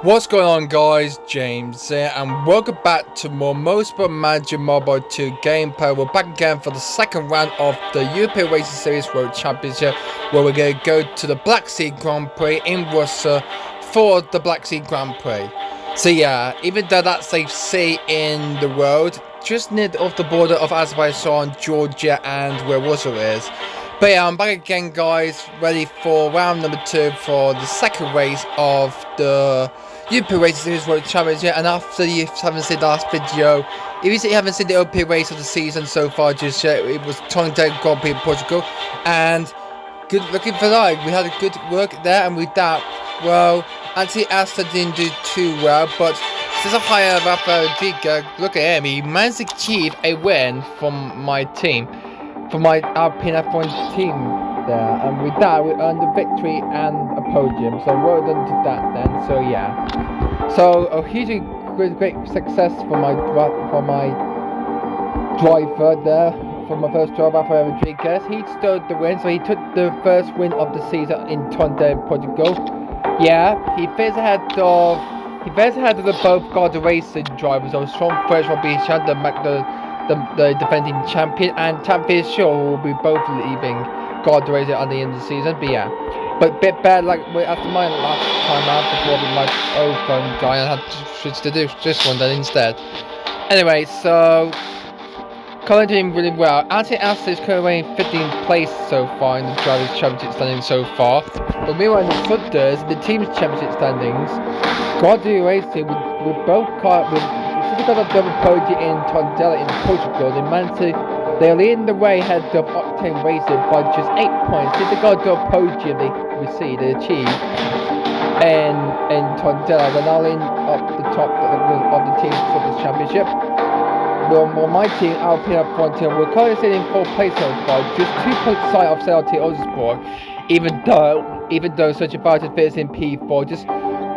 What's going on, guys? James here, and welcome back to More Motosport Manager Mobile 2 gameplay. We're back again for the second round of the European Racing Series World Championship, where we're going to go to the Black Sea Grand Prix in Russia for the Black Sea Grand Prix. So yeah, even though that's a sea in the road, just near off the border of Azerbaijan, Georgia, and where Russia is. But yeah, I'm back again, guys, ready for round number 2 for the second race of the European Racing Series World Championship. And after you haven't seen the last video, if you haven't seen the European race of the season so far just yet, it was Tonga Grand Prix in Portugal. And good looking for that. We had a good work there, and with that, well, Anthony Asta didn't do too well, but there's a higher Rafael Rodriguez. Look at him, he managed to achieve a win from my team. For my Alpine F1 team there, and with that we earned a victory and a podium, so well done to that then. So yeah, so a hugely great success for my driver there, for my first driver, Rafael Rodriguez. He stole the win, so he took the first win of the season in Tonga, Portugal. Yeah, he finished ahead of the both God Racing drivers. So strong first will be the defending champion, and Champion Shaw will be both leaving God Racing at the end of the season. But yeah, but a bit bad, like after my last time out before my old phone died, I had to switch to do this one then instead. Anyway, so Colin doing really well. Anthony Asta is currently in 15th place so far in the Drivers' Championship standings so far. But meanwhile, in the footers, the team's championship standings, God Racing with both cars with. Since they got a double podium in Tondela in Portugal, they're leading the way ahead of Octane Racing by just 8 points. Since they got a double podium they achieved in Tondela, they're now in up the top of the team's Football Championship. Well, my team, Alpine F1 team, we're currently sitting in 4th place so far, just 2 points shy of CLT Motorsport, even though such a fighter fits in P4, just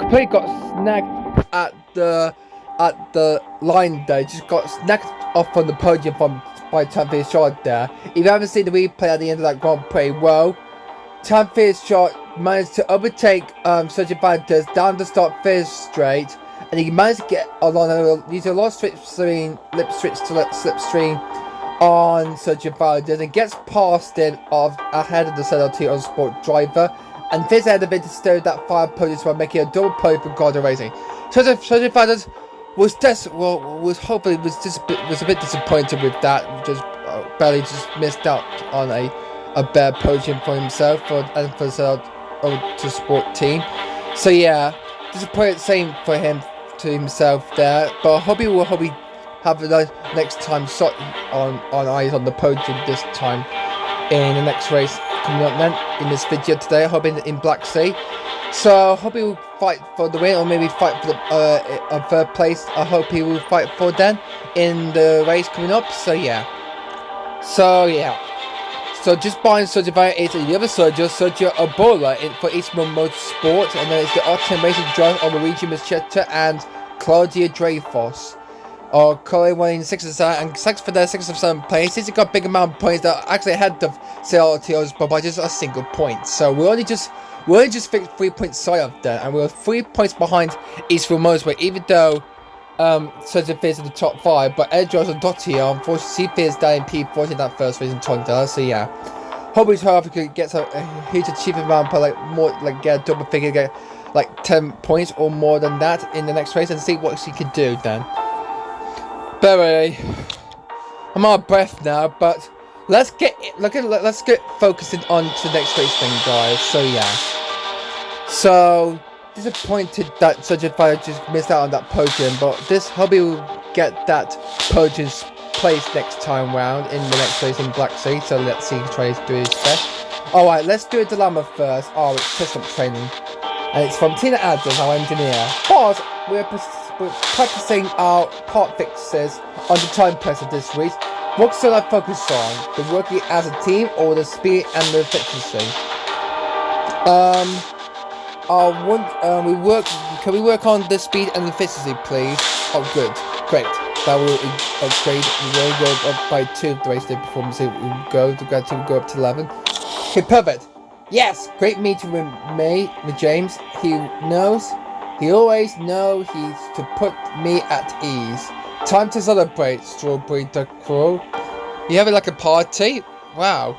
completely got snagged at the line there, just got snagged off on the podium by Champion Shot there. If you haven't seen the replay at the end of that Grand Prix, well, Champion Shot managed to overtake Sergio Valentez down the start finish straight, and he managed to get along, using a lot of slipstream on Sergio Valentez, and gets past him ahead of the CLT on Sport driver, and this ahead of it to stir that fire podium by making a double podium for Gordon Racing. Sergio Valentez was a bit disappointed with that. Just barely just missed out on a bare podium for himself and for the Motorsport team. So yeah, disappointed same for him to himself there. But I hope he have a nice next time shot on eyes on the podium this time in the next race coming up then in this video today. I hope in Black Sea. So I hope he will fight for the win, or maybe fight for the third place. I hope he will fight for then in the race coming up. So yeah. So just behind Sergio Valentez is the other Sergio Obola for More Motosport, and then it's the Octane Racing driver of Luigi Mischetta and Claudia Dreyfus. Currently winning 6 of 7, and 6 for their 6 of 7 places. He got a big amount of points that are actually ahead of CLTOs, but by just a single point. So we're only just 3 points shy of that, and we're 3 points behind Eastfield Motorsport, even though Sergio Fierce in the top 5, but Edros and Dotti are unfortunately Fierce down in P40 in that first race in Tonga. So yeah, hopefully South Africa gets a huge achievement round, but get a double figure, get like 10 points or more than that in the next race, and see what she can do then. But anyway, I'm out of breath now, but let's get focusing on to the next race then, guys. So yeah, so disappointed that Sergio Valentez just missed out on that podium, but this hobby will get that podium place next time round in the next race in Black Sea. So let's see, try to do his best. Alright, let's do a dilemma first. Oh, it's pistol training, and it's from Tina Adams, our engineer. Pause. We're practicing our part fixes on the time presser this week. What should I focus on? The working as a team, or the speed and the efficiency? Can we work on the speed and efficiency, please? Oh, good, great. That will upgrade. We will go up by 2 of the race day performance. We will go up to 11. Okay, perfect. Yes, great meeting with James. He knows He always knows he's to put me at ease. Time to celebrate, Strawberry Duck Crow. You having like a party? Wow.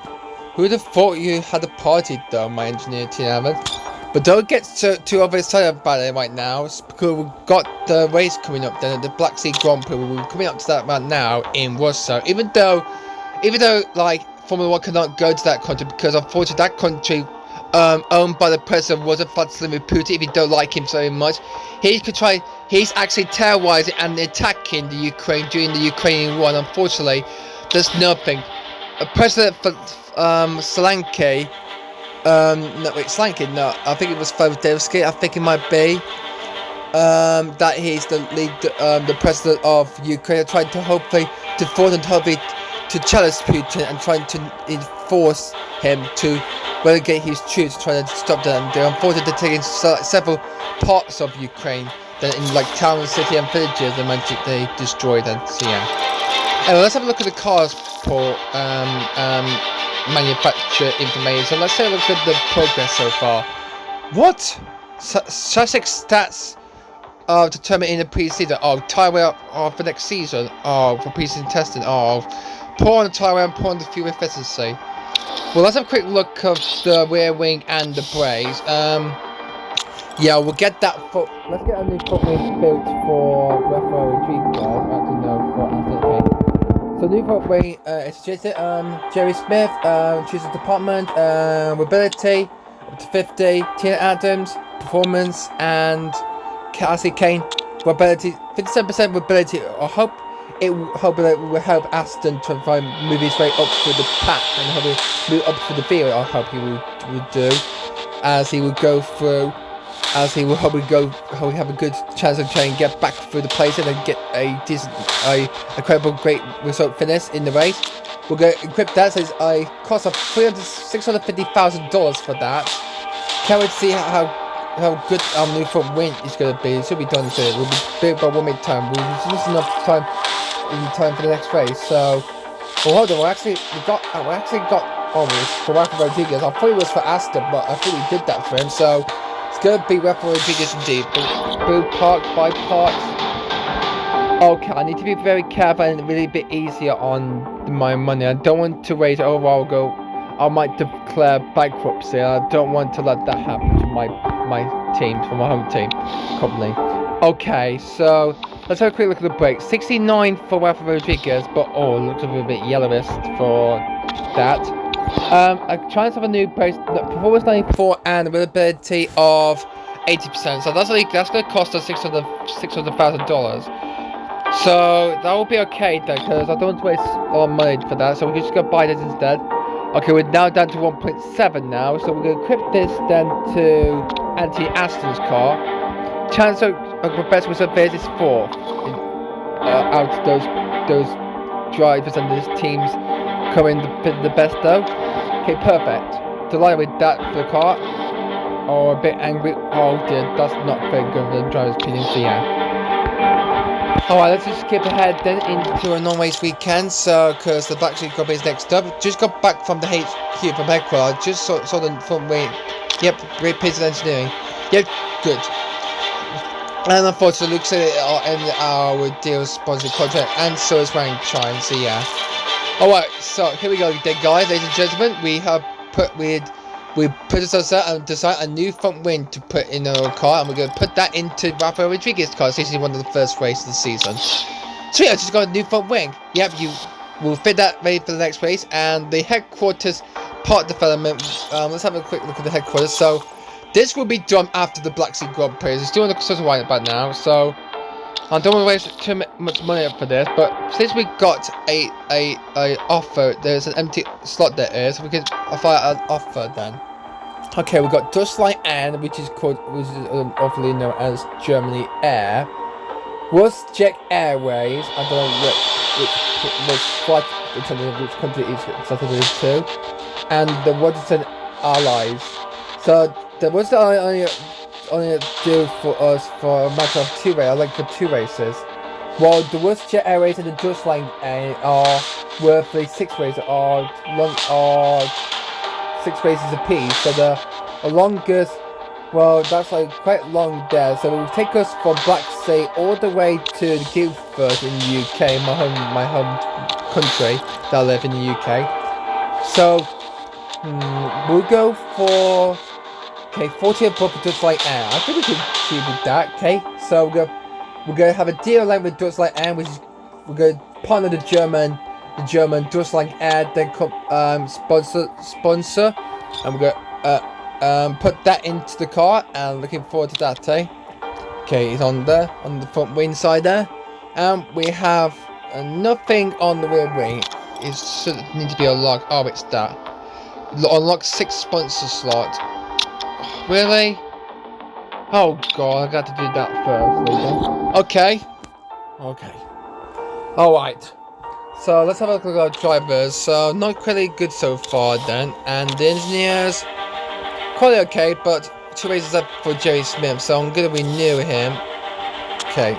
Who'd have thought you had a party though, my engineer Tiamat? But don't get too overexcited about it right now, because we've got the race coming up then, the Black Sea Grand Prix. We're coming up to that right now in Russia. Even though like Formula 1 cannot go to that country because unfortunately that country owned by the president was a Vladimir Putin. If you don't like him so much, he's actually terrorizing and attacking the Ukraine during the Ukrainian war. And unfortunately, there's nothing. President Zelensky, no, I think it was Fodevsky, I think it might be, that he's the president of Ukraine, trying to hopefully to force and hopefully to challenge Putin and trying to enforce him to relegate his troops, trying to stop them. They're unfortunately taking several parts of Ukraine, then in like towns, city and villages, they destroy them. So yeah. Anyway, let's have a look at the cars for manufacturer information. Let's have a look at the progress so far. What? Chassis stats determined in the pre-season. Oh, tyre wear for next season. Oh, for pre-season testing. Oh, poor on the tyre wear and poor on the fuel efficiency. Well, let's have a quick look of the rear wing and the brakes. Yeah, we'll get that. Let's get a new front wing built for RODRIGUES. Actually, no, for okay. So new front wing is suggested. Jerry Smith, chooses department, mobility up to 50. Tina Adams, performance, and Cassie Kane, mobility 57% mobility. I hope it will help Aston to move his way up through the pack and help move up through the field. I hope he will do, as he will go through. As he will probably have a good chance of trying to get back through the place and then get a decent, incredible, great result finish in the race. We're going to equip that, so it's a cost of $650,000 for that. Can't wait to see how good our new front wing is going to be. It should be done soon. We'll be built by 1 minute time. We'll just enough time for the next race. So, well, hold on. We actually got almost for RODRIGUES. I thought it was for Aston, but I thought we did that for him. So. It's going to be RODRIGUES indeed. Build part by part. Okay, I need to be very careful and really be easier on my money. I don't want to raise overall I might declare bankruptcy. I don't want to let that happen to my team, to my home team company. Okay, so let's have a quick look at the brakes. 69 for RODRIGUES, but looks a little bit yellowish for that. I try to have a new base, performance 94 and availability of 80%. So that's going to cost us $600,000. So that will be okay then, because I don't want to waste a lot of money for that. So we're just going to buy this instead. Okay, we're now down to 1.7 now. So we're going to equip this then to Aston's car. Chance of best result is 4 out of those drivers and those teams coming the best though. Okay, perfect. Delighted with that for the car. Oh, a bit angry. Oh dear, that's not very good for the driver's opinion, so yeah. Alright, let's just skip ahead then into a non-race weekend, so, because the Black Sea Grand Prix is next up. Just got back from the HQ from headquarters. Just saw the front wing. Yep, great piece of engineering. Yep, good. And unfortunately, looks like it ended our deal sponsored contract, and so is Rank Chine, so yeah. Alright, so here we go then, guys, ladies and gentlemen. We put ourselves out and decided a new front wing to put in our car, and we're going to put that into RODRIGUES' car. So this is one of the first races of the season. So yeah, I just got a new front wing. Yep, we'll fit that ready for the next race. And the headquarters part development, let's have a quick look at the headquarters. So this will be done after the Black Sea Grand Prix. It's doing a sort of right about now, so I don't want to waste too much money up for this, but since we got a offer, there's an empty slot there is, so we can offer an offer then. Okay, we got Deutschland N, which is awfully known as Germany Air. WestJet Airways, I don't know which flight attendant, which country is it to, and the Washington Allies. So the Washington only do for us for a matter of 2 races, like for 2 races. While the WestJet Airways and the Deutschland are worth 6 races, are 6 races apiece. So the longest Well, that's like quite long there, so it will take us from Black Sea all the way to Guildford in the UK, my home country that I live in the UK. So we'll go for 40 above for Dutch Light Air. I think we can achieve with that. Okay, so we're gonna have a deal line with Dutch Light Air, which is we're gonna partner the German Dutch Light Air, then sponsor, and we're gonna put that into the car, and looking forward to that. Okay, it's on the front wing side there, and we have nothing on the rear wing. It should need to be unlocked. Oh, it's that. Unlock 6 sponsor slots. Really? Oh god, I got to do that first. Okay. Alright. So let's have a look at our drivers. So not really good so far then. And the engineers, quite okay, but 2 races up for Jerry Smith, so I'm gonna renew him. Okay.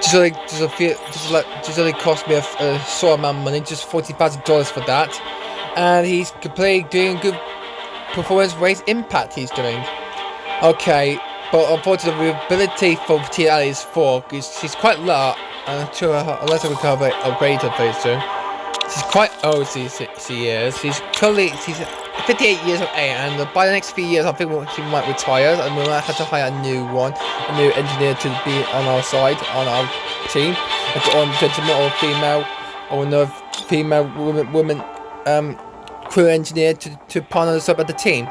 Just only cost me a short amount of money, just $40,000 for that. And he's completely doing good performance race impact he's doing. Okay, but unfortunately the ability for Tia is 4, because she's quite low, unless I recover upgrade her very soon. She's quite old, she is. She's 58 years of age, and by the next few years I think she might retire, and we might have to hire a new engineer to be on our side, on our team, on gentleman or female, or another female woman crew engineer to partner us up at the team.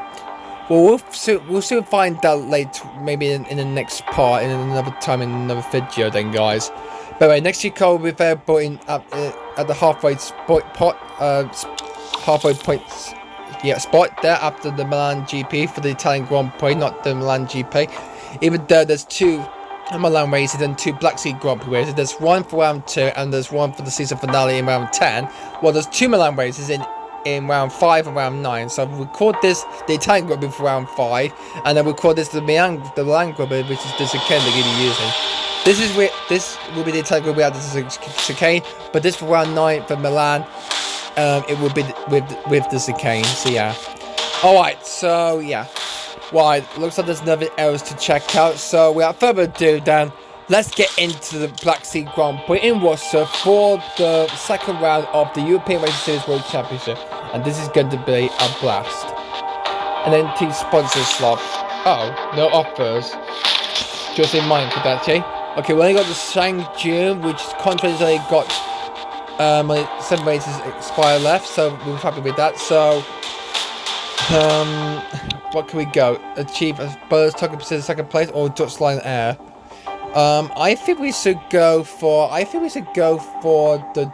Well, we'll soon find out later, maybe in the next part, in another time, in another video then, guys. But anyway, next year Cole will be there, but at the halfway point spot there after the Milan GP for the Italian Grand Prix, not the Milan GP. Even though there's 2 Milan races and 2 Black Sea Grand Prix races, there's one for round 2 and there's one for the season finale in round 10. Well, there's 2 Milan races in round 5 and round 9. So I'll record this, the Italian Grand Prix for round 5, and then record this the Milan Grand Prix, which is the chicane they're going to be using. This will be the Italian Grand Prix out of the chicane, but this for round 9 for Milan, it will be with the chicane. So yeah. Alright, so yeah. Right, looks like there's another areas to check out. So without further ado then, let's get into the Black Sea Grand Prix in Worcester for the second round of the European Racing Series World Championship. And this is going to be a blast. And then team sponsor slot. Oh, no offers. Just in mind for that, okay, we only got the Shang June, which contract's only got 7 races expire left, so we're happy with that. So what can we go? Achieve a bonus target percent second place or Dutch Line Air? I think we should go for the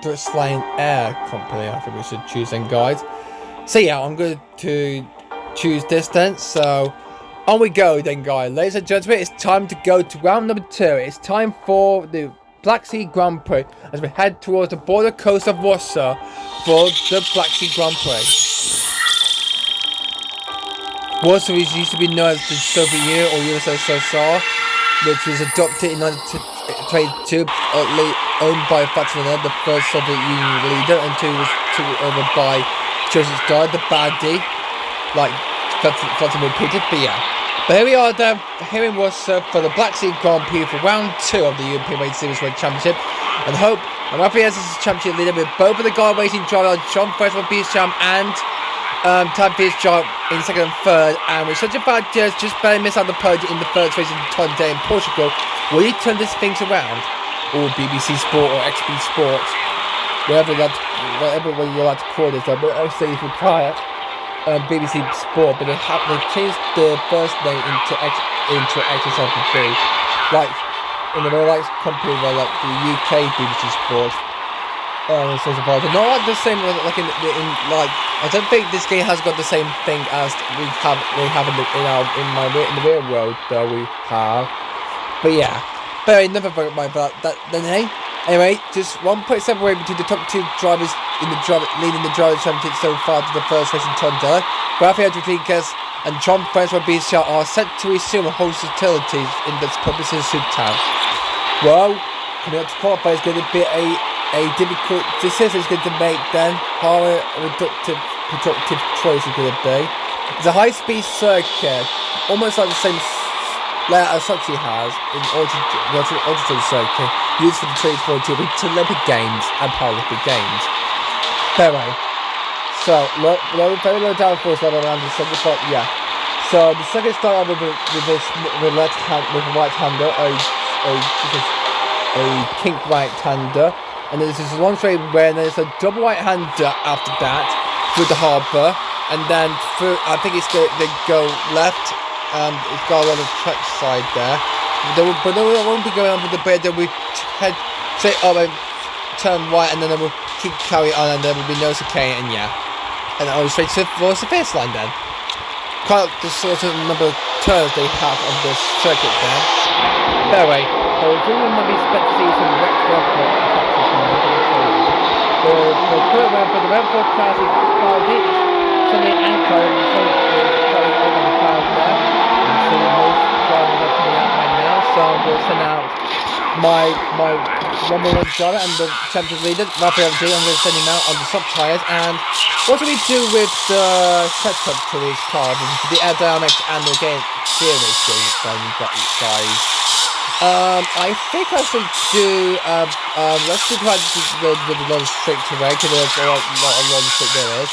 Dutch Line Air company. I think we should choose then, guys. So yeah, I'm going to choose this then. So on we go then, guys. Ladies and gentlemen, it's time to go to round number 2. It's time for the Black Sea Grand Prix as we head towards the border coast of Worcester for the Black Sea Grand Prix. Worcester used to be known as the Soviet Union or USSR, which was adopted in 1922, owned by Fatima, the first Soviet Union leader, until it was taken over by Joseph Stalin, the baddie, like Fatima repeated. But yeah. But here we are then, here in Worcester for the Black Sea Grand Prix for round 2 of the European Racing Series World Championship. And hope I'm happy as this championship leader with both of the guard racing drivers, John Freshman Beachchamp and Tad Beachchamp in second and third. And with such a bad just barely missed out the podium in the first race in Tonde in Portugal. Will you turn these things around? Or BBC Sport or XB Sport, whatever way you like to call this, but obviously if you try it. BBC Sport, but they've changed the first name into XSLB, like in the real life company, like the UK BBC Sport. So they're not like the same, like in I don't think this game has got the same thing as we have in the real world that we have. But yeah, but enough about that. Then hey. Anyway, just 1.7 away between the top 2 drivers leading the driver championship so far to the first race in Tondela. Rafael Rodriguez and John Francois Bichard are set to resume host utilities in the publicity suit town. Well, coming up to qualify is going to be a difficult decision is going to make then. How a productive choice is going to be. It's a high-speed circuit, almost like the same layout as Sochi has in altitude circuit, used for the 2014 Olympic Games and Paralympic Games. Anyway, so very low downforce level around the second part. Yeah. So the second start with a right hander, a kink right hander, and then there's this one straight where there's a double right hander after that through the harbour, and then through they go left, and it's got a lot of track side there. But they won't be going on with the bridge. They will head straight up and turn right, and then they will keep carry on, and there will be no chicane, and yeah, and I'll straight towards the finish line then. Quite the sort of number of turns they have on this circuit then. Anyway, so we might be expect to see some retro attacks coming up. The current round for the round 4 class is cloudy, sunny and cold, so it's going over the clouds there. And so most drivers are coming out right now, so we'll send out my number 1 driver and the championship leader, Raphael D. I'm going to send him out on the soft tyres. And what do we do with the setup to this car, the aerodynamics and the gear ratio, guys? I think I should do, let's do the long straight away, because there's a lot of long straight there is.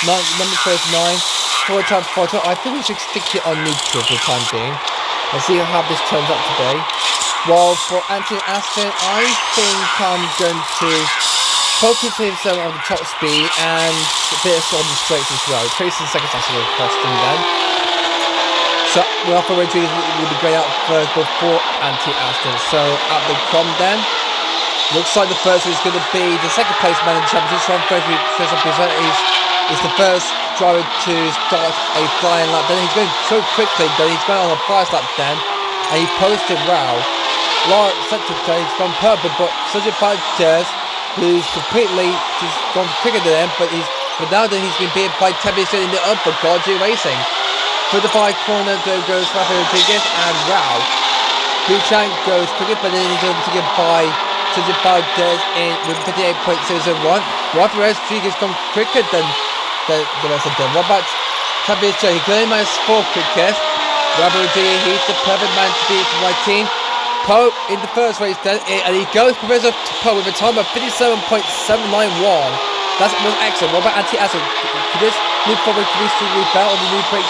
Number 9, 4 times photo. I think we should stick it on neutral for the time being. Let's see how this turns out today. Well, for Anthony Aston, I think I'm going to focus himself on the top speed and a bit on the straights as well. 26 seconds actually will cost him then. So, Rafa Rodriguez will be going out first before Anthony Aston. So, at the com then, looks like the first is going to be the second place man in the championship. So, is the first driver to start a flying lap. Then he's going so quickly that he's going on a fast lap then, and he posted wow. Laura Secretary has gone purple, but Sergio Valdez, who's completely just gone quicker than him, but now that he's been beaten by Tevis in the upper Gorgie Racing. Through the 5 corner there goes Rafael Rodriguez, and wow, Buchan goes quicker, but then he's able to get by Sergio Valdez with 58.001. Rafael Rodriguez gone quicker than the rest of them. What about Tevis? He's going -4 quickest. Rafael Rodriguez, he's the perfect man to be for my team. Poe in the first race then, and he goes Professor Poe with a time of 57.791. That's excellent. What about Anti-Aston? Could this move forward to reach the rebound, or the new brakes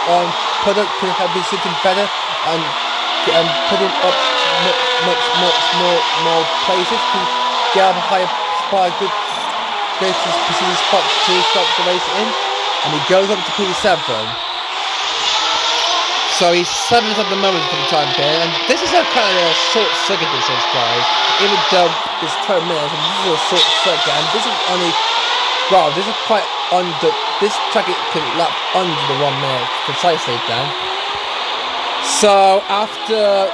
on product could have been sitting better and putting up much more places to get up a higher spot, good go to the spot to stop the race in, and he goes up to P7. So he's 7th at the moment for the time being, and this is a kind of a short circuit distance, guys. Even though it's 12 minutes, and this is a short circuit, and this is only, wow, this is quite under, this track can lap under the 1 minute precisely then. So after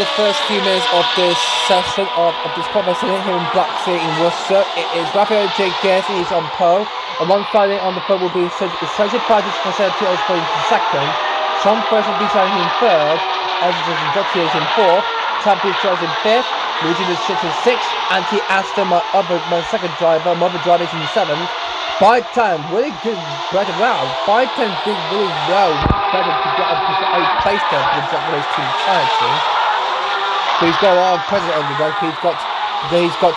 the first few minutes of this session of this competition here in Black Sea in Worcester, it is Rafael Rodriguez, he's on pole. Alongside it on the front will be Sergio Valdez for Sergio Osborne in second. Sean First will be starting in third, Edison Dottier is in fourth, Champion Charles in fifth, Luigi is in sixth, Anti-Aston, my second driver, my other driver is in seventh. By time, really good, better round. By time did really well, better to get up to 8th place there with the race team charity. But he's got a lot of pressure on the back. He's got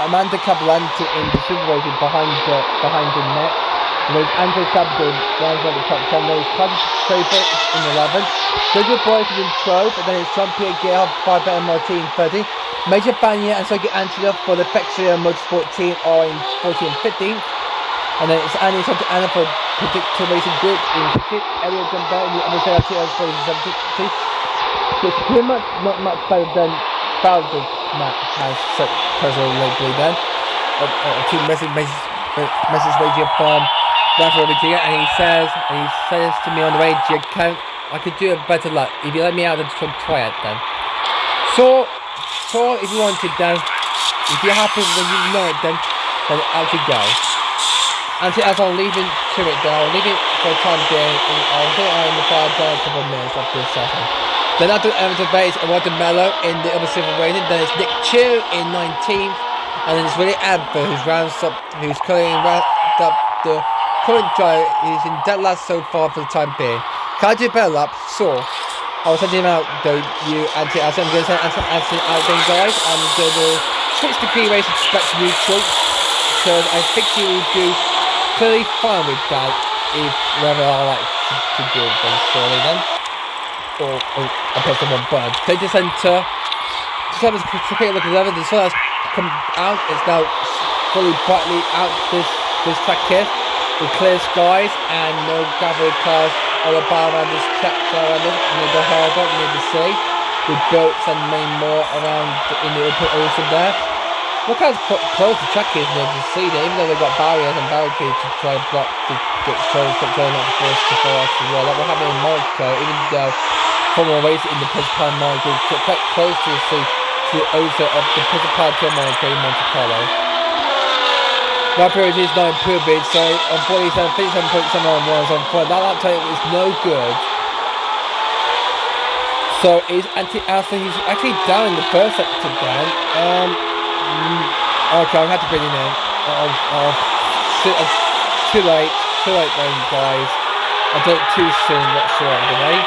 Amanda Cavalante in the super racing behind the net. And there's Andrew Sabdo down at the top 10. There's Carlos Traver in 11th. Sergio Boyce is in 12th. And then it's Jean-Pierre Guerre, 5 better MRT in 30th. Major Banya and Sergio Angela for the Fexia Motorsport team are in 14th and 15th. And then it's Annie Santa Anna for Predictor Racing Group in 16th. Elliot Gambell in the other side of for 17th. It's pretty much not much better than Bowser's Matt has set personal lately then. A team message radio from Rafael Rodriguez, and he says to me on the radio, I could do a better luck. If you let me out, then try it then. So if you wanted then, if you're happy when you know it, then out you go. And as I'm leaving to it then, I'll leave it for the time being. I'll put it on the fire down a couple of minutes after this session. Then after Everton Bates and Walter Mello in the other civil rating, then it's Nick Chu in 19th, and then it's Willie Adler who's currently rounded up the current driver is in dead last so far for the time being. Can't do a better lap, so I was sending him out, though, you anti-as I'm going to send anti out then, guys. I'm going to switch the gear racing to back to neutral, because I think he will do clearly fine with that, if whether I like to do it then, surely then. Or I press the one button. Take the centre. Just have a quick look at the sun has come out. It's now fully brightly out this track here, with clear skies and no cavalry cars all about around this track around it, near the harbour, near the sea, with boats and many more around in the open ocean there. Look how close the track is near the sea there, even though they've got barriers and barricades to try and block the trains from going up the force to fall out as well. Like what happened in Monaco, even though Formula racing in the Principal Monaco quite close to the sea, to the ocean of the Principal Monaco in Monte Carlo. My period is not improving, so on 47.7 on one, so on 4, that lap time is no good. So is anti-Aston, he's actually down in the first sector then. Okay, I've had to bring him in. Too late then, guys. I did it too soon whatsoever, eh?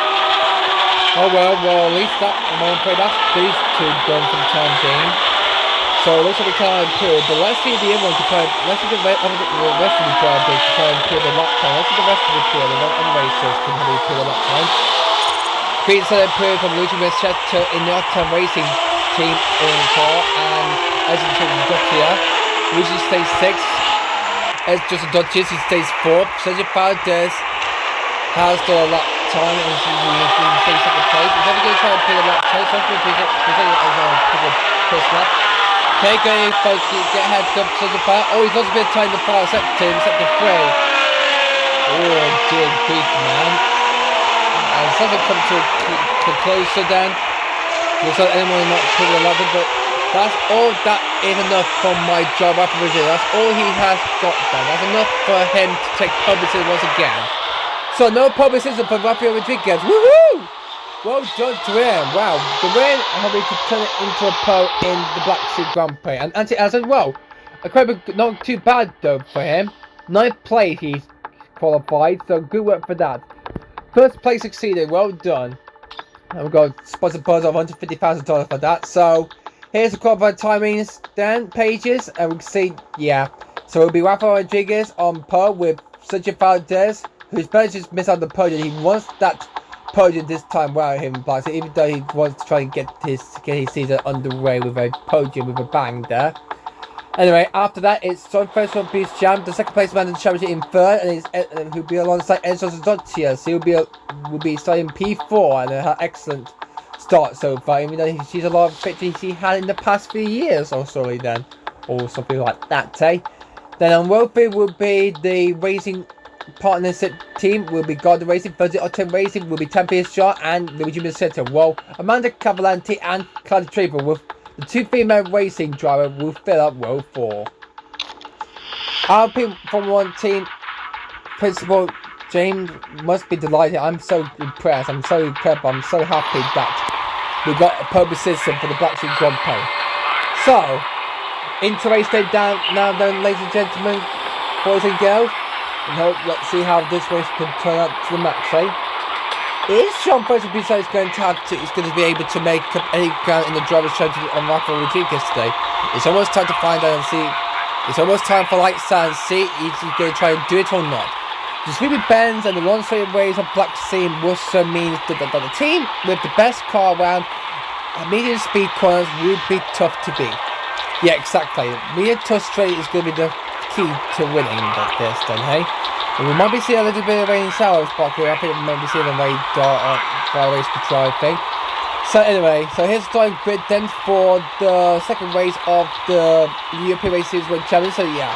Oh well, at least that, I'm afraid that's these two done for the time being. So it looks like we can't improve, but let's see the other one to try, let's see the rest of the drivers to try and improve the lap time. Let's see the rest of the field, the other racers can probably improve the lap time. Green said improved from Luigi Mercetto in the off-time racing team in car, and Ezra Dottia, Luigi stays 6th, Ezra Dottia, he stays 4th, Sergio Valdez has the lap time and he's in 2nd place. He's never going to try and improve the lap time, so I'm going to present it as a first lap. Okay, going folks, get ahead up to the fire. Oh, he's also been trying the fire sector 3. Oh dear grief, man. And it doesn't come to closer then. Looks like anyone not putting a ladder, but that's all that is enough from my job after Brazil. That's all he has got done. That's enough for him to take publicity once again. So no publicity for Rafael Rodriguez. Woohoo! Well done to him. Wow, the win, hoping to turn it into a pole in the Black Sea Grand Prix. And anti-Aston, well, not too bad though for him. 9th place he's qualified, so good work for that. First place succeeded, well done. And we've got sponsor buzz of $150,000 for that. So here's the qualified timings then, pages, and we can see, yeah. So it'll be Rafael Rodriguez on pole with Sergio Valdez, who's better just missed out the podium. He wants that podium this time without him, but even though he wants to try and get his season underway with a podium with a bang there. Anyway, after that it's John first one Beast Jam, the second place man in the championship in 3rd, and he'll be alongside Enzo Dottia, so will be starting P4, and an excellent start so far, even though he sees a lot of victories he had in the past few years or so then, or something like that, eh? Then on World Field will be the racing partnership team, will be Gardner Racing, Fuzzy Octane Racing, will be Tempe Shaw and Luigi Mercetto. Well, Amanda Cavalanti and Claudia Trevo with the 2 female racing drivers will fill up row 4. Our Formula 1 team principal James must be delighted. I'm so impressed. I'm so incredible. I'm so happy that we got a pole position for the Black Sea Grand Prix. So, into race day down now then, ladies and gentlemen, boys and girls. And let's see how this race can turn out to the match, eh? Is Sean Fraser besides going to be able to make up any ground in the driver's championship on Rafael Rodriguez today? It's almost time to find out and see. It's almost time for lights out and see if he's going to try and do it or not. The sweeping bends and the long straight ways of Black Sea also means that the team with the best car around medium speed corners will be tough to beat. Yeah, exactly. Medium tough straight is going to be the key to winning this then, hey? And we might be seeing a little bit of rain showers, but I think we might be seeing a very dark race control thing. So anyway, so here's the starting grid then for the second race of the European Race Series World Challenge. So yeah.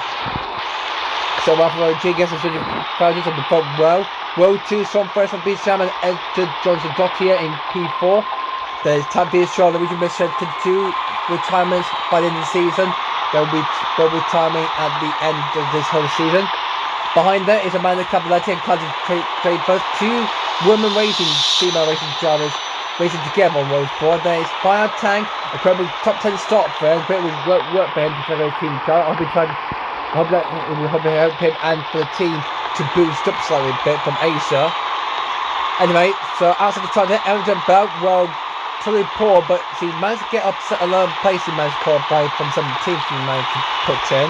So Rafael Rodriguez and Sergio Valdez on the front row. Row 2, Sean Fresh on B-Sham and Edgar Johnson Dottier in P4. There's Tampere Shaw, Luigi Mercetto to 2 retirements by the end of the season. They'll be retirement at the end of this whole season. Behind there is Amanda Cavaletti and Claudia Trevo, 2 women racing, female racing drivers racing together on row 4. There is Fire Tank, a incredible top 10 start for him. Great work for him to play those team car. We hope to help him and for the team to to boost up slightly a bit from Asia. Anyway, so outside the time there, Elton Bell, well, totally poor, but he managed to get up to 11th place. He managed to qualify from 17th. He managed to put in.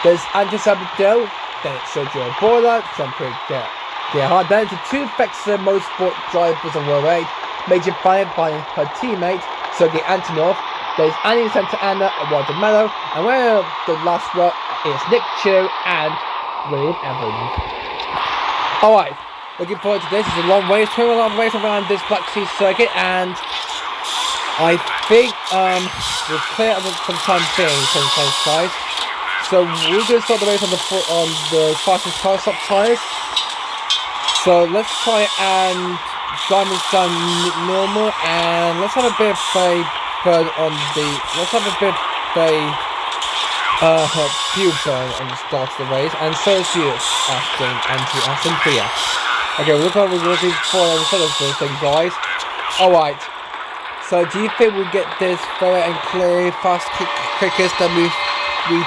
There's Andrew Sabadell, then it's Sergio Borla, Jean-Pierre Gerhardt. Then it's the two Vexer Motorsport drivers on World 8, Major Fire by her teammate, Sergei Antonov. There's Annie Santa Anna and Walter Mello, and well, the last one is Nick Chu and William Evans. Alright. Looking forward to this. It's a long race, 21 race around this Black Sea circuit, and I think we'll clear up some time being from both sides. So we're going to start the race on the fastest car stop tyres. So let's try and diamonds down normal, and let's have a bit of a burn on the. Let's have a bit of a fuel burn on the start of the race, and so is you, Aston Priya. Okay, look what we're looking for instead of this thing, guys. Alright. So, do you think we'll get this fair and clear, fast, quickest than we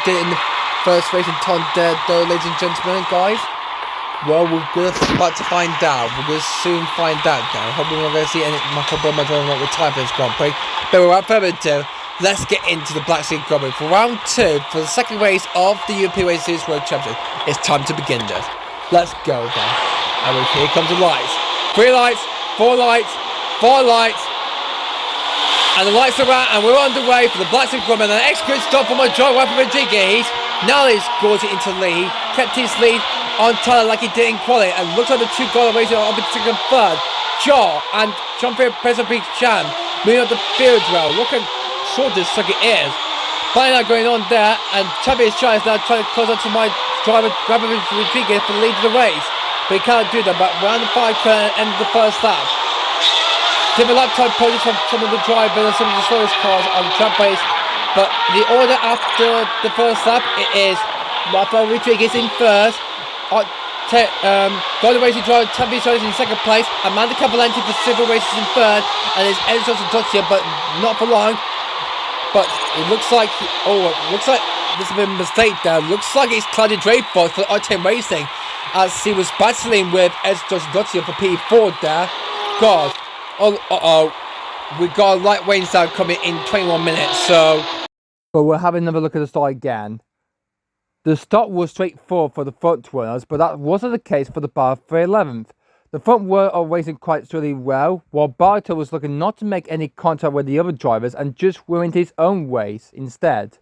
did in the first race in Tonda, though, ladies and gentlemen, guys? Well, we're about to find out. We're going to soon find out, now. Hopefully, we're going to see any Michael Bowman not retire for this Grand Prix. But without further ado, let's get into the Black Sea Grand Prix. For round 2, for the second race of the European Race Series World Championship, it's time to begin this. Let's go, then. And here comes the lights. 3 lights, 4 lights, 4 lights. And the lights are out, and we're on the way for the Black Sea Grand Prix. And an excellent stop for my driver, Rodriguez. Now he scores it into lead. Kept his lead on Tyler like he did in quality. And looks like the two guys racing on the second and third. Jaw and Jean-Pierre Cham moving up the field well. Look how short this circuit is. Plenty now going on there. And Champion's Chai is now trying to close up to my driver, Rodriguez, for the lead of the race. But he can't do that, but round the 5 current end of the first lap. Different lap time poses from some of the drivers and some of the slowest cars on the track base. But the order after the first lap, it is Rafael Rodriguez in first, Golden Racing driver Tavi Solis in second place, Amanda Cavalenti for Civil Races in third, and there's Edison Dottia, but not for long. But it looks like, there's been a mistake there. Looks like it's Claudia Dreyfus for Octane Racing, as he was battling with Edson Dottia for P4 there. God. We got a light rain sound coming in 21 minutes, so. But we'll have another look at the start again. The start was straightforward for the front runners, but that wasn't the case for the bar for 11th. The front were racing quite really well, while Barto was looking not to make any contact with the other drivers and just went his own race instead.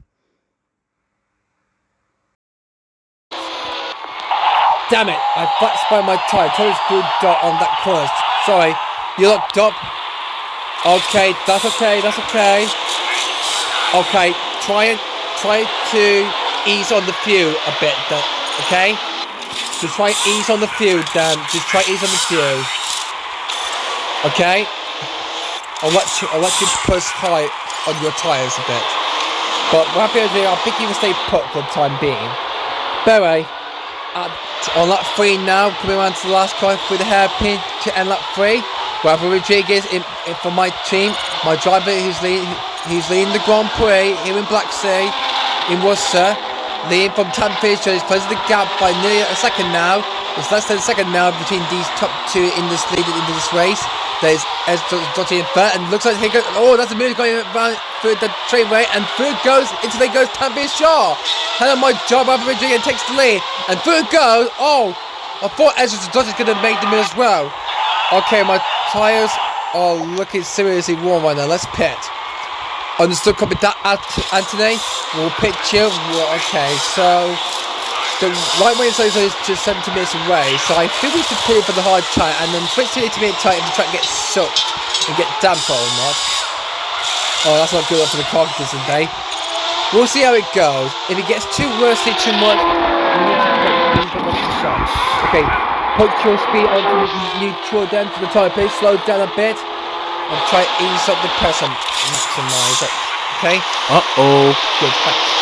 Damn it, I flat spun my tyre, totally screwed dot on that corner. Sorry, you looked up. Okay, that's okay, that's okay. Okay, try to ease on the fuel a bit, okay? Just try ease on the fuel, Dan. Just try ease on the fuel. Okay? I'll let you push high on your tyres a bit. But what I think you can stay put for the time being. But anyway, on lap 3 now, coming around to the last car through the hairpin to end lap 3. Rafael Rodriguez in for my team, my driver who's leading the Grand Prix here in Black Sea, in Worcester, leading from Tampere, so he's closing the gap by nearly a second now. It's less than a second now between these top 2 in this lead into this race. There's Dottie in third, and looks like he goes. Oh, that's a move going around through the trainway, and through it goes into there goes Tampere Shaw. And my driver Rafael Rodriguez takes the lead, and through it goes. Oh, I thought Ezra Dottie's going to make the move as well. Okay, my tyres are looking seriously warm right now. Let's pit. Understood, copy that, Anthony. We'll pit you. Okay, so the right way inside is just 70 minutes away. So I think we should pit for the hard track and then switch to the intermediate track if the track gets soaked and get damp or not. Oh, that's not good enough for the carcass today. We'll see how it goes. If it gets too worse, too much, we need to put the shot. Okay. Put your speed onto the neutral then to the tyre pace, slow down a bit, and try to ease up the press and maximise it. Okay? Uh-oh. Good, thanks.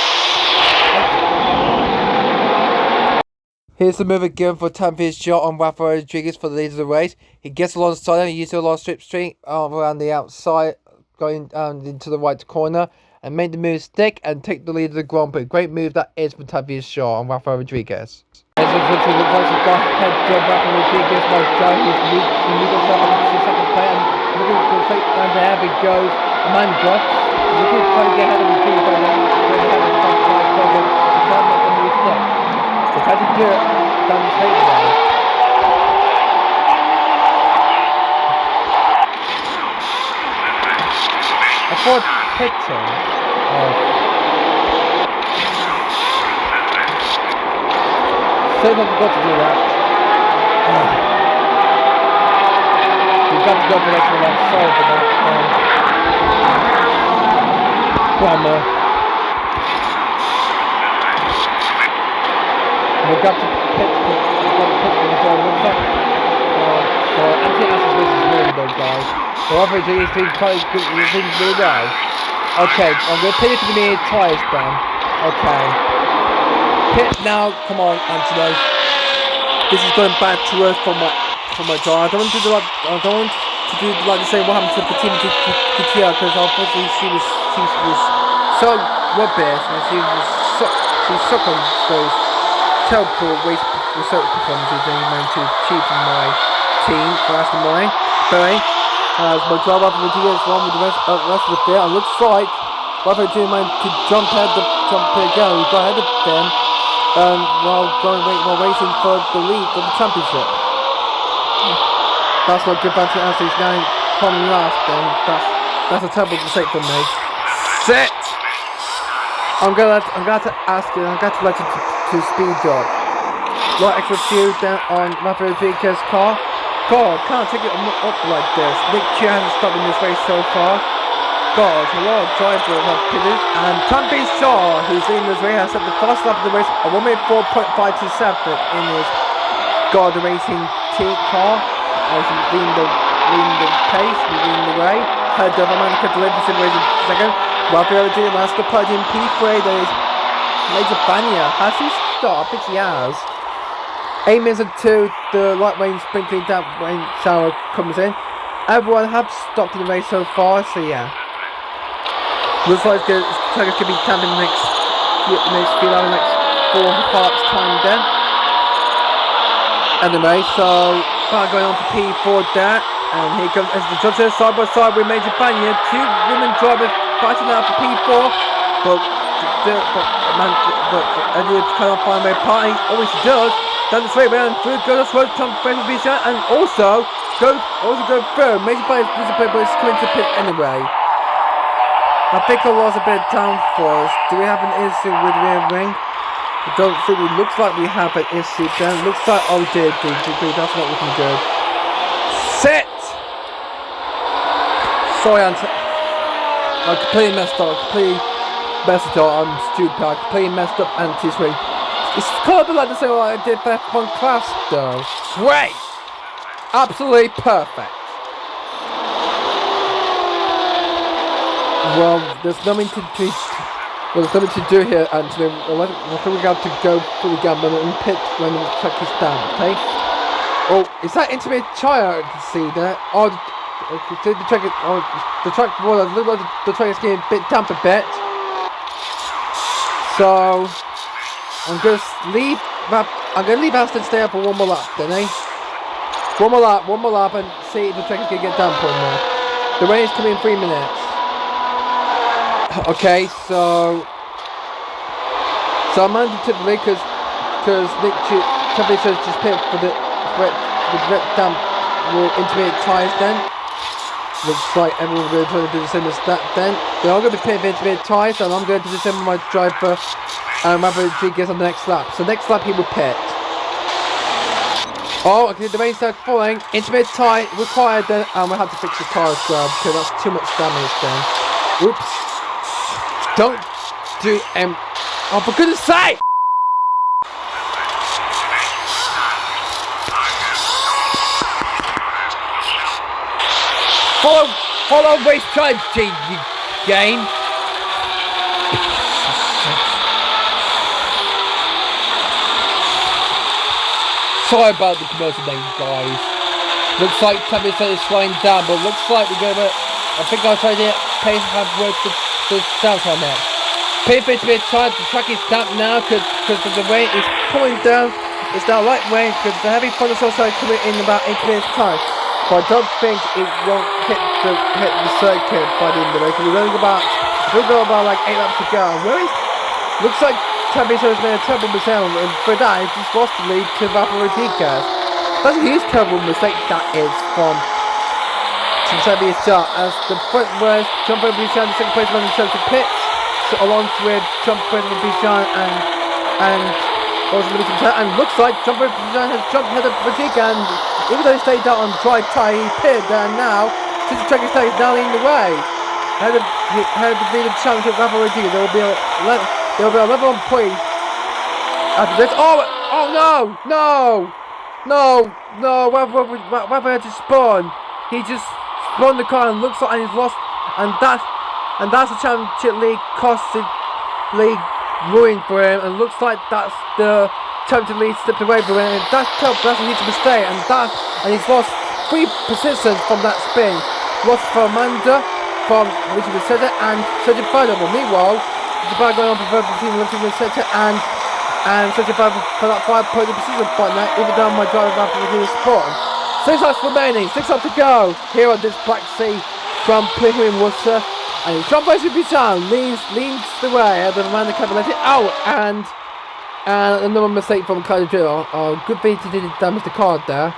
Here's the move again for Tampere's shot on Rafael Rodriguez for the lead of the race. He gets alongside and he uses a long strip string around the outside, going into the right corner, and made the move stick and take the lead of the Grand Prix. Great move that is for Tampere's shot on Rafael Rodriguez. Rodrigues has got head job back on Rodrigues by Joe. He's moved himself up to the second play and looking to straight down there. It goes Amanda. Looking to try to get ahead of Rodrigues by then. Going ahead of the front side program to try and make the move stop. They tried to do it down the straight there. I thought pitching. So I forgot to do that. You've got to go for extra left. Sorry for that. One more. We've got to pitch the goal. Looks like anti-assist is really though, guys. The average is doing quite good. You're doing really well. Okay, I'm going to pay it to the tyres then. Okay. Pit now, come on, Anthony. This is going back to earth for my drive. I don't want to do like the same what happened to Fatima Kutia because unfortunately she was so rubbish and she sucked on those terrible race research performances that he managed to achieve from my team for Aston Martin. But as my drive after the GS one with the rest of the field, it looks like whether he managed to jump ahead again, he got ahead of them. While racing for the lead of the championship. That's what good fancy answer is now coming last then. That's a terrible mistake for me. Sit! I'm going to ask you, I'm going to let you to speed up. Right extra fuel down on Maverick Rodriguez's car. God, can't take it up like this. Nick Chu hasn't stopped in this race so far. God, a lot of drivers have pitted, and Champion Shaw, who's in this race, has set the fastest lap of the race at 1 minute 4.527 in his God Racing team car, as he's leading the pace, he's leading the way. Head of America delivers in race in second. Rafael Jr. has the pledge in P3. There is Major Banya. Has he stopped? I think he has. 8 minutes and 2, the light rain sprinkling down rain shower comes in. Everyone have stopped in the race so far, so yeah. Looks like it's could be camping the next few hours, next 4 parts time then. Anyway, so going on to P4 there, and here comes as the judges side by side with Major Banya. 2 women drivers fighting out for P4, but Eddie cannot find their party. Always does. Down the straight round through, go to road, Trump friends will be shot, and also go through. Major Banya is coming to pit anyway. I think I lost a bit of time for us. Do we have an issue with rear ring? I don't think it looks like we have an issue then. Looks like oh dear, that's not looking good. Sit! Sorry, I completely messed up. I'm stupid. I completely messed up anti-swing. It's kind of like the same what I did for F1 class though. Great! Absolutely perfect. Well, there's nothing to do here, Anthony. I think we have to go through the gamble and pit when the track is down, okay? Oh, is that intermediate tire I can see there? Oh, the track well, it looks like the track is getting a bit damp a bit. So I'm gonna leave Aston stay up for one more lap, then, eh? One more lap, and see if the track is gonna get damp or not. The rain is coming in 3 minutes. Okay, so I'm under tip the lead because Nick Champion says just pick for the damp intermediate tyres then. Looks like everyone's going to try to do the same as that then. They're all going to be pitting for intermediate tyres, and I'm going to do the same with my driver Maverick Rodriguez on the next lap. So next lap he will pit. Oh, okay, the rain starts falling. Intermediate tyre required then, and we'll have to fix the tyre as well because that's too much damage then. Oops. Don't do oh, for goodness sake! Follow race strategy, you game. Sorry about the commercial name, guys. Looks like Champion is slowing down, but looks like we're gonna. I think I'll try to have worked the down on that. Pay for it to be tired. The track is damp now because the rain is pouring down. It's not right way because the heavy point is also coming in about 8 minutes time. But I don't think it won't hit the circuit by the end of the race. We'll go about like 8 laps to go. Looks like Championship has made a terrible mistake, and for that he just lost the lead to RODRIGUES. That's a huge terrible mistake that is from Champions start as the front was John Bichon in second place running to pits, so along with John Bichon and looks like John Bichon has jumped ahead of Rodriguez, and even though he stayed out on dry tyre, he pitted there now. Since the track is now leading the way. Ahead of the leading championship of Rodriguez, there will be 11 points after this. Oh no! Whether had to spawn. He just spawned the car and looks like he's lost, and that's the championship league costed league ruin for him, and looks like that's the championship league slipped away from him, and that's a huge mistake, and he's lost 3 positions from that spin. Lost for Amanda, from Richard Mercedes and Sergio Fado. Meanwhile, it's about going on for between Richard Mercedes and Sergio Fado for that 5-point position spot now, even though my driver after the sport. 6 laps remaining, 6 laps to go here on this Black Sea Grand Prix here in Worcester. And John Bichon leads the way out of Amanda Cavaletti. And another mistake from Cardi Drill. Good thing he didn't damage the card there.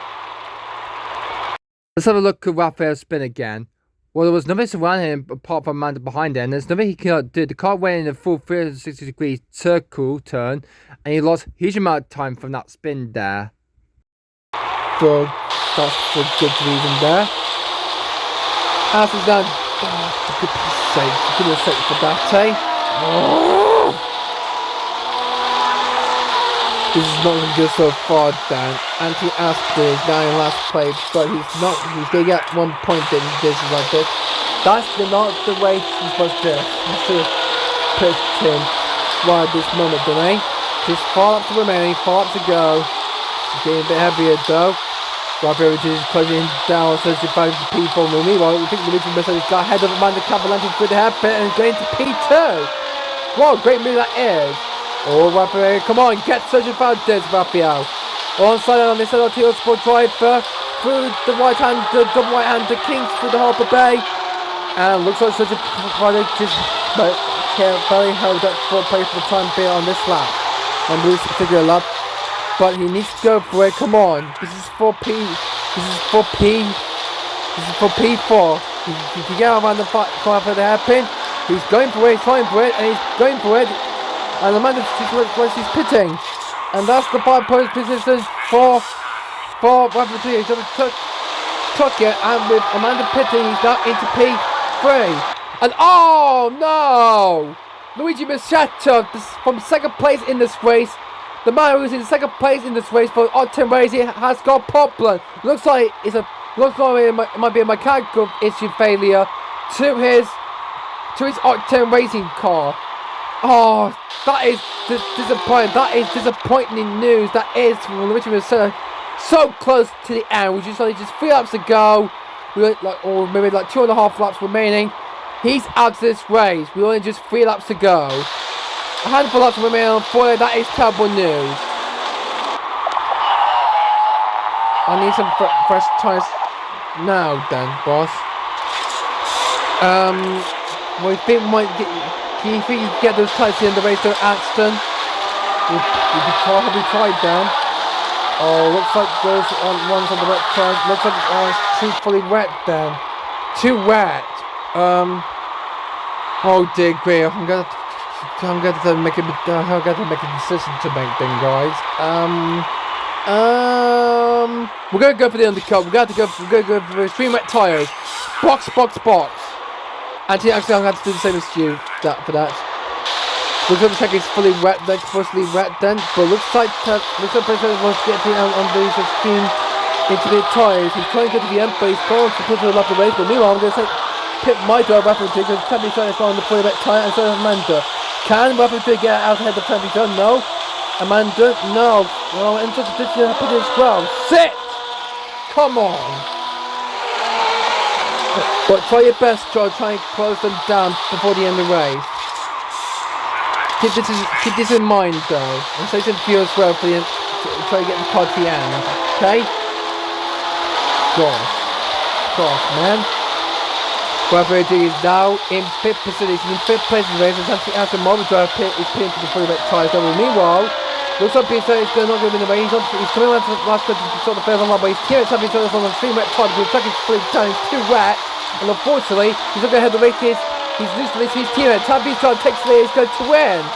Let's have a look at Raphael's spin again. Well, there was nothing surrounding him apart from Amanda behind him. There's nothing he cannot do. The car went in a full 360-degree circle turn, and he lost a huge amount of time from that spin there. That's for good reason there. House is done. For goodness sake for that, eh? This is not going to go so far down. Anti-Aston is now in last place, but he's going to get 1 point in this like this. That's not the way he's supposed to do it. He should have picked him right at this moment, don't he? Just 4 laps remaining, 4 laps to go. He's getting a bit heavier though. Raphael is closing down, searching for P4. Meanwhile, we think Luigi Mercedes got ahead of Amanda Cavaletti with the hairpin and going to P2. What a great move that is. Oh, Raphael, come on, get Sergio Valdez, Raphael. Onside on this little Motorsport driver through the double right hand, the Kings through the Harbour Bay. And looks like Sergio Valdez just barely held up 4th place for the time being on this lap. On this particular lap. But he needs to go for it, come on. This is for P4. He can get around the corner for the hairpin. He's going for it, he's trying for it, and he's going for it. And Amanda he's pitting. And that's the 5-point position for Raphael. He's going to tuck it, and with Amanda pitting, he's now into P3. And oh no! Luigi Mercedes from 2nd place in this race. The man who's in 2nd place in this race for odd 10 race has got a problem. Looks like it might be a mechanical issue failure to his odd 10 racing car. Oh, that is disappointing. That is disappointing news. That is from Richard Mercedes. So close to the end. We just 3 laps to go. Or maybe 2.5 laps remaining. He's out of this race. We only just 3 laps to go. A handful of laps remaining on 4. That is terrible news. I need some fresh tyres now, then, boss. We think we might get. Do you think you can get those tyres in the race to Aston? We'll be tried down. Oh, looks like those ones on the wet tyres. Looks like it's too fully wet then. Too wet. Oh dear grief. I'm going to make a decision to make then, guys. We're going to go for the undercut. We're going to go for extreme wet tyres. Box. Actually, I'm going to have to do the same as you for that. Looks like the track is fully wet, then, but looks like President wants to get on these extreme intermediate tyres. He's trying to go to the end, but he's going to put it up the race. But meanwhile, I'm going to pit my driver Raphael because Tempe Shine is on the fully wet tyre, and so is Amanda. Can Raphael get out ahead of Tempe Shine? No. Amanda? No. Well, and just did you put it as well? Sit! Come on! But try your best, try and close them down before the end of the race. keep this in mind though, and so some fuel as well for the try to get the car to the end. Okay? Gosh, man. RODRIGUES is now in 5th position. He's in 5th place in the race. It's actually Aston Martin driver is pinned to the fully wet tyres. Meanwhile, looks like Piso is not going to win the race. He's coming around to the last country to sort the first on but his teammates have been on the 3 wet tyres. The track is fully down. It's too wet. And unfortunately, he's not going to head the race. He's losing his teammate. Piso takes the lead. He's going to win.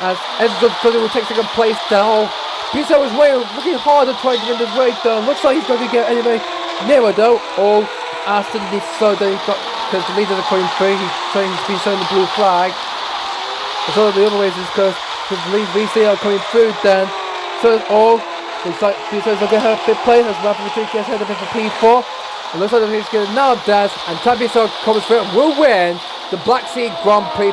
As Ezra will take second place now. Piso is looking hard to try to win this race though. Looks like he's going to get anyway nearer though. Or Aston is so that he's got. Because the leaders are coming through, he's been showing the blue flag. As all the other ways is because the leaders are coming through then. So it's all, looks like Piso's looking at her 5th place as RODRIGUES gets ahead of him for P4. It looks like he's going to now dash and Piso comes through and will win the Black Sea Grand Prix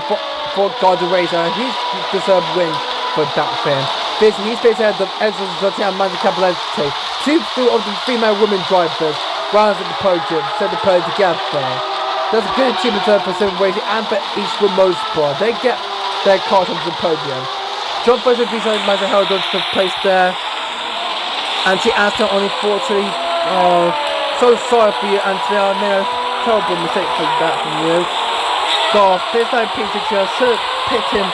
for Gardner Racer. He's deserved win for that film. He's facing ahead of Ezra Zotti and Amanda Capelletti. 2 of the female women drivers rounds at the podium, set the podium together. That's a good achievement for 7 Racing and for Eastwood Motorsport. They get their cars onto the podium. John Fraser Piso held on to place there. And she asked her unfortunately, so sorry for you, Anthony. I made a terrible mistake for that from you. God, first time P6, I should have picked him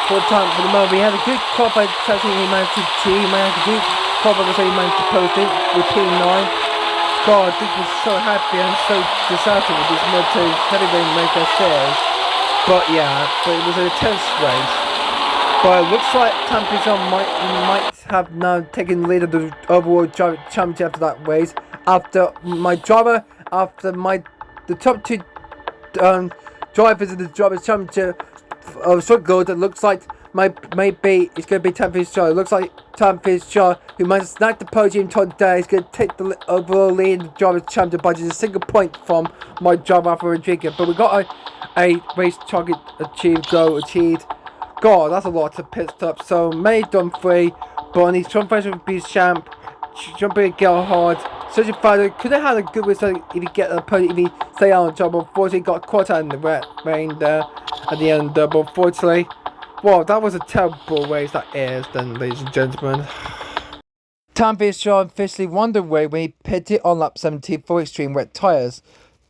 for the moment. He had a good qualified session, he managed to G, he managed a good qualified so he managed to post it with P9. God, this was so happy and so disastrous with these motos heavyweight maker shares. But it was an intense race. But it looks like Piso might have now taken the lead of the overall championship after that race. After the top 2 drivers in the drivers championship struggled, it looks like maybe it's going to be Piso. It looks like Piso, who might have snagged the podium today, is going to take the overall lead in the drivers' championship by just a single point from my driver RODRIGUES. But we got a race target achieved. God, that's a lot to pit stop. So May done 3, Bonnie, John Fraser would be champ, Jean-Pierre Gerhard, Sergio Fado could have had a good result if he get a podium, if he stay on the job. Unfortunately, he got caught out in the rain there at the end. But unfortunately, wow, that was a terrible race that is, then, ladies and gentlemen. Piso officially won the race when he pitted on lap 17 for extreme wet tyres.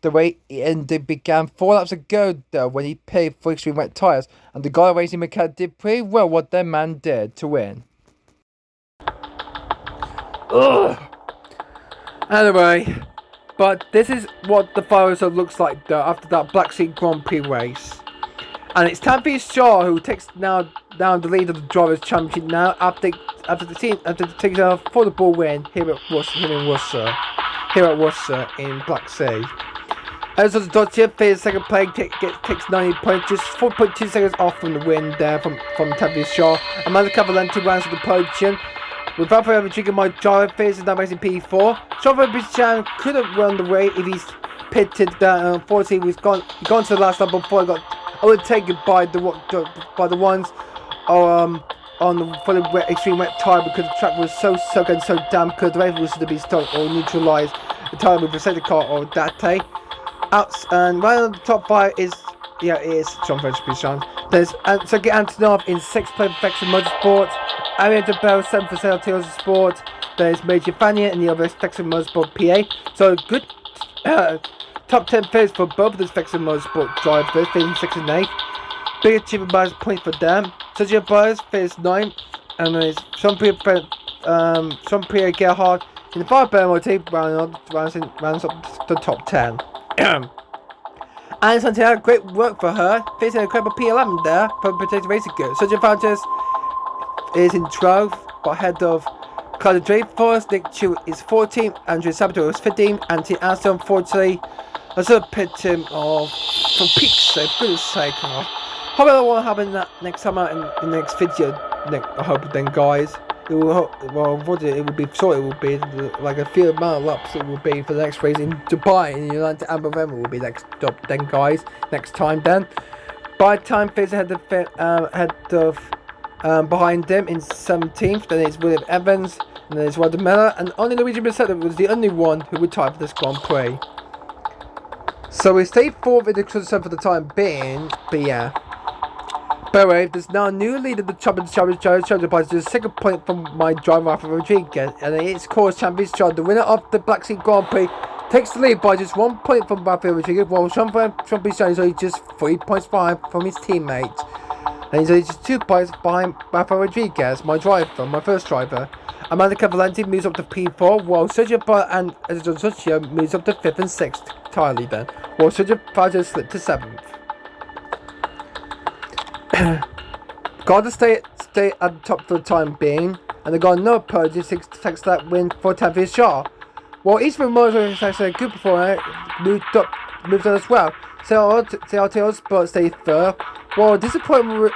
The race began 4 laps ago though when he pitted for extreme wet tyres, and the guy racing mechanic did pretty well what their man did to win. Ugh. Anyway, but this is what the final result looks like though after that Black Sea Grand Prix race. And it's Piso who takes now down the lead of the Drivers' Championship now after taking a affordable win here at Worcester in Black Sea. Ezra Zotti finishes second place, takes 90 points, just 4.2 seconds off from the win there from Piso. Amanda Capelletti rounds to the podium. Without RODRIGUES, my driver finishes now racing P4. Jean could have won the race if he's pitted there. Unfortunately, he's gone to the last lap before he got overtaken by the ones on the fully wet, extreme wet tyre because the track was so soaked and so damp because the race was to be stopped or neutralised. The tyre with the safety car or that day. And right on the top 5 is John French Piso. There's Sergei Antonov in 6th place for Black Sea Motorsport. Ariel DeBell 7th for Celtics Sport. There's Major Fania in the other Black Sea Motorsport PA. So good top 10 finishes for both of the Black Sea Motorsport drivers, finishing 6th and 8th. Big achievement by point for them. Sergio Perez finished 9th, and there's Jean-Pierre Gerhard in the 5 penalty rounds up the top 10. And Santiago, great work for her, finishing a incredible P11 there for Potato Racing Good. Sergio Valdes is in 12th, but ahead of Claudia Dreyfus. Nick Chu is 14th, Andrew Sabato is 15th, Anthony Aston, unfortunately, I sort of picked him off for peak's sake, for goodness sake. Hope that won't happen next time out in the next video. I hope then, guys. It will, it will be short. It will be like a few amount of laps. It will be for the next race in Dubai in United Arab Emirates will be next up then, guys. Next time then. By the time Fizz ahead of behind them in 17th. Then it's William Evans, and then it's Roger Miller, and only Luigi Mercedes was the only one who retired for this Grand Prix. So we stayed 4th in the construction for the time being, but yeah. By the way, there's now a new leader of the championship by just a second point from my driver Rafa Rodriguez, and it's course champions John, the winner of the Black Sea Grand Prix, takes the lead by just 1 point from Rafa Rodriguez, while Sean is only just 3 points behind from his teammate. And he's only just 2 points behind Rafa Rodriguez, my first driver. Amanda Cavalenti moves up to P4, while Sergio and Sergio moves up to 5th and 6th entirely then, while Sergio Fajo slipped to 7th. Got to stay at the top for the time being, and they got another podium takes that win for Tavius Shaw. While Eastman Motor has a good performance, moved up as well. CRT Sport stayed third. While disappointing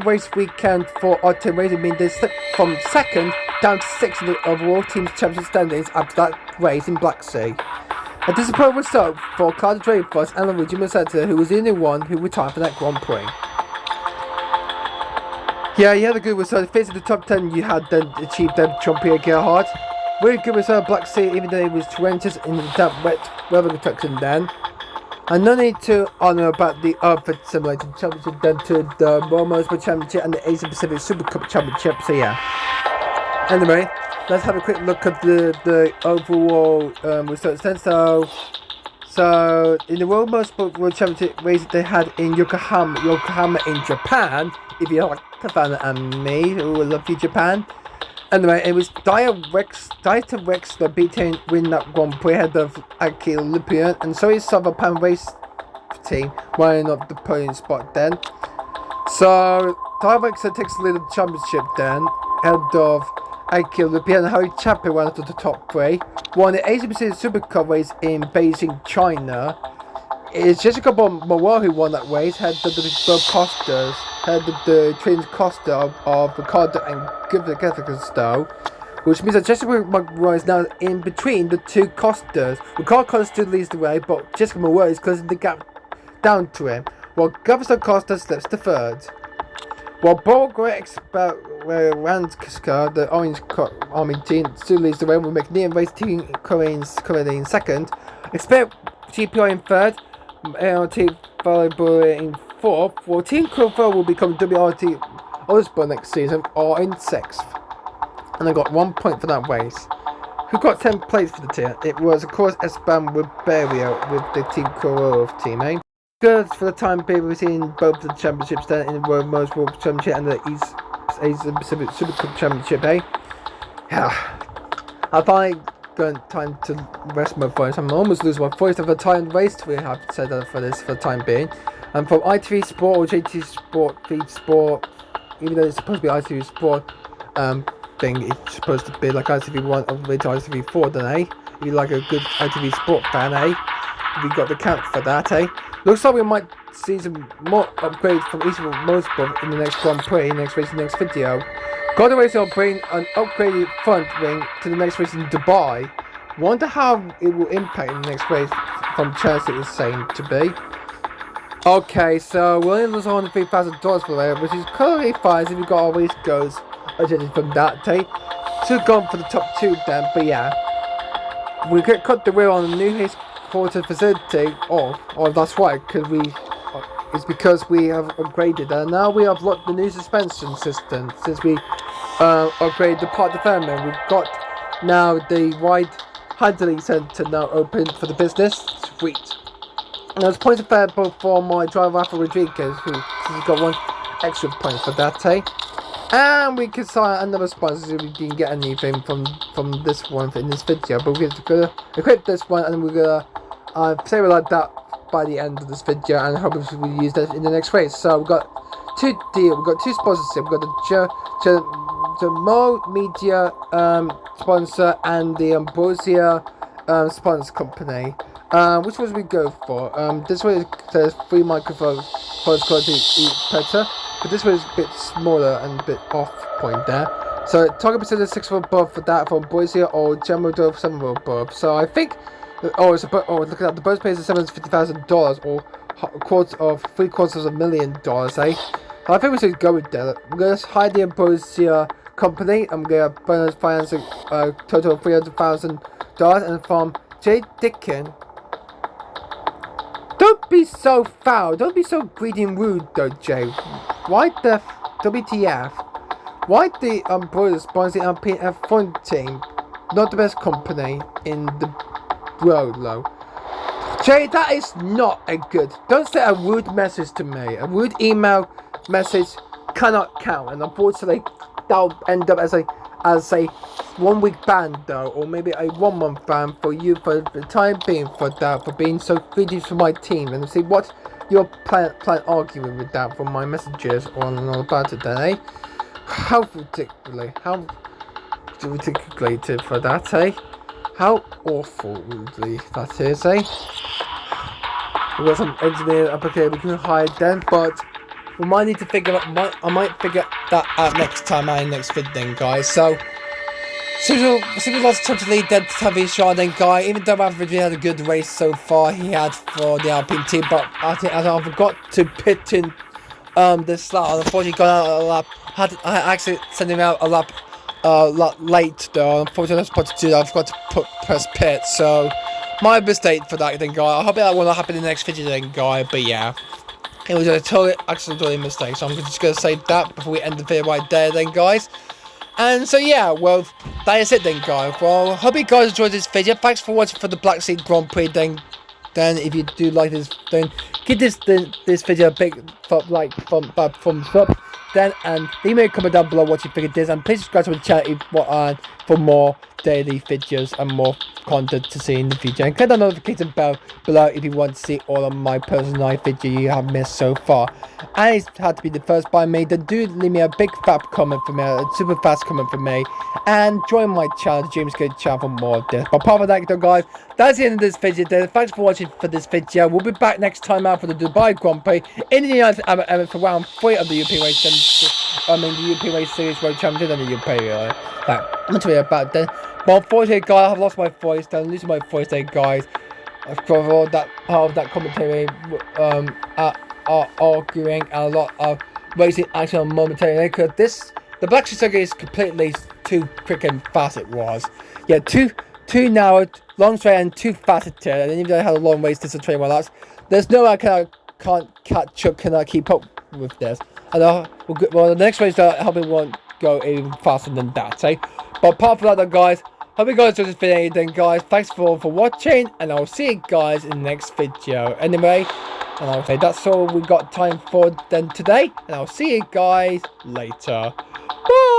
race weekend for Octane Racing means they slipped from 2nd down to 6th in the overall team's championship standings after that race in Black Sea. A disappointing result for Carter Dreyfus and Luigi Merced, who was the only one who retired for that Grand Prix. Yeah, you had a good result. Facing the top 10, you had then achieved them Champion Gerhard. Really good result Black Sea, even though it was torrentious in the damp, wet weather construction then. And no need to honour about the other simulated championship then to the More Motosport Championship and the Asia Pacific Super Cup Championship. So yeah. Anyway, let's have a quick look at the overall results then. So in the World Motorsport World Championship race they had in Yokohama in Japan. If you're like a fan and me who love you Japan. Anyway, it was Dieter Wexler beating win that Grand Prix ahead of Aki Olympian, and so is Southern Pan Race team running up the podium spot then. So Dieter Wexler takes the lead of the championship then, ahead of Aki Olympian and Harry Champion ran up to the top 3. Won the Asia Pacific Super Cup race in Beijing, China. It's Jessica Moore who won that race, had the twins Costa of Ricardo and Gavin, which means that Jessica Moore is now in between the two Costas. Ricardo Costa still leads the way, but Jessica Moore is closing the gap down to him, while Gavin Costa slips to 3rd. While Borg Randska, the Orange Army team, still leads the way, with McNeil Race Team currently in 2nd. Expect GPI in 3rd. ART Volleyball in 4th, while Team Crowfell will become WRT Motorsport next season or in 6th. And I got 1 point for that race. Who got 10 plates for the team? It was of course Esteban Ribeiro with the Team Corov team, eh? Good for the time being, we've seen both the championships then in the World Motorsport Championship and the East Asia Pacific Super Cup Championship, eh? Yeah. I find time to rest my voice. I'm almost losing my voice of the time race. We have to say that for this for the time being. And from ITV Sport or JT Sport, Feed Sport, even though it's supposed to be ITV Sport thing, it's supposed to be like ITV1 or to ITV4, then eh? If you like a good ITV Sport fan, eh? We got the count for that, eh? Looks like we might see some more upgrades from Eastern Motorsport in the next Grand Prix, next race, next video. God Race will bring an upgraded front wing to the next race in Dubai. Wonder how it will impact in the next race from Chelsea is saying to be. Okay, so we only lose $103,000 for that, which is currently fine if we got our race goes adjusted from that day. Should have gone for the top 2 then, but yeah. We could cut the wheel on the new headquarters facility, or that's right, it's because we have upgraded and now we have locked the new suspension system since we upgraded the part development. We've got now the wide handling centre now open for the business. Sweet. And there's points available for my driver Rafa Rodriguez, who's got 1 extra point for that, eh? And we can sign another sponsor if we didn't get anything from this one in this video, but we're gonna equip this one and we're gonna say it like that by the end of this video, and hopefully we'll use that in the next race. So we've got 2 sponsors here. We've got the Mo Media sponsor and the Ambrosia sponsor company. Which ones we go for? This one says 3 microphones, voice quality better, but this one is a bit smaller and a bit off point there. So target percentage 6 for above for that for Ambrosia, or General Dove 7 for above. So I think. Look at that, the bonus pays is $750,000 or $750,000, eh? I think we should go with that. We're going to hire the Ambrosia company. I'm going to bonus finance a total of $300,000, and from Jay Dickin. Don't be so foul. Don't be so greedy and rude, though, Jay. Why the WTF? Why the brothers sponsoring F1 team? Not the best company in the world, though. Jay, that is not a good. Don't say a rude message to me. A rude email message cannot count, and unfortunately, that'll end up as a 1 week ban, though, or maybe a 1 month ban for you for the time being for that, for being so greedy for my team. And see what your plan arguing with that from my messages on and all about it, then, eh? How ridiculous for that, eh? How awful, rudely that is, eh? We got some engineer up here we can hide then, but we might need to figure out. I might figure that out next time, next vid then, guys. So, since we lost time to lead that heavy shot then, guy. Even though Average had a good race so far, he had for the Alpine team, but I forgot to pit in the slot. Unfortunately, got out a lap. I actually sent him out a lap late though. Unfortunately, I was supposed to do that. I forgot to press pit, so my mistake for that then, guy. I hope that will not happen in the next video then, guy. But yeah, it was a totally accidental mistake. So I'm just gonna say that before we end the video right there then, guys. And so yeah, well, that is it then, guys. Well, hope you guys enjoyed this video. Thanks for watching for the Black Sea Grand Prix then. Then if you do like this, then give this video a big thumbs up. Then and leave me a comment down below what you think of this, and please subscribe to the channel if you want for more daily videos and more content to see in the future, and click the notification bell below if you want to see all of my personalized video you have missed so far. And it's had to be the first by me, then do leave me a big fat comment for me, a super fast comment for me, and join my channel, the James Good channel, for more of this. But apart from that, though, guys, that's the end of this video then. Thanks for watching for this video. We'll be back next time out for the Dubai Grand Prix in the United Arab Emirates for round 3 of the European Race the European Race Series World Championship and the European I'm going to tell you about then. But unfortunately, guys, I've lost my voice. I'm losing my voice there, guys. I've got all that part of that commentary, arguing and a lot of racing action momentarily, because the Black Sea Circuit is completely too freaking fast. It was, yeah, too narrow, long straight, and too faceted. And even though I had a long race distance 21 laps, there's no way I can't catch up, cannot keep up with this. And well, the next race I hope it won't go even faster than that, eh? But apart from that, though, guys, hope you guys enjoyed this video then, guys. Thanks for watching, and I'll see you guys in the next video. Anyway, and I'll say that's all we got time for then today, and I'll see you guys later. Bye!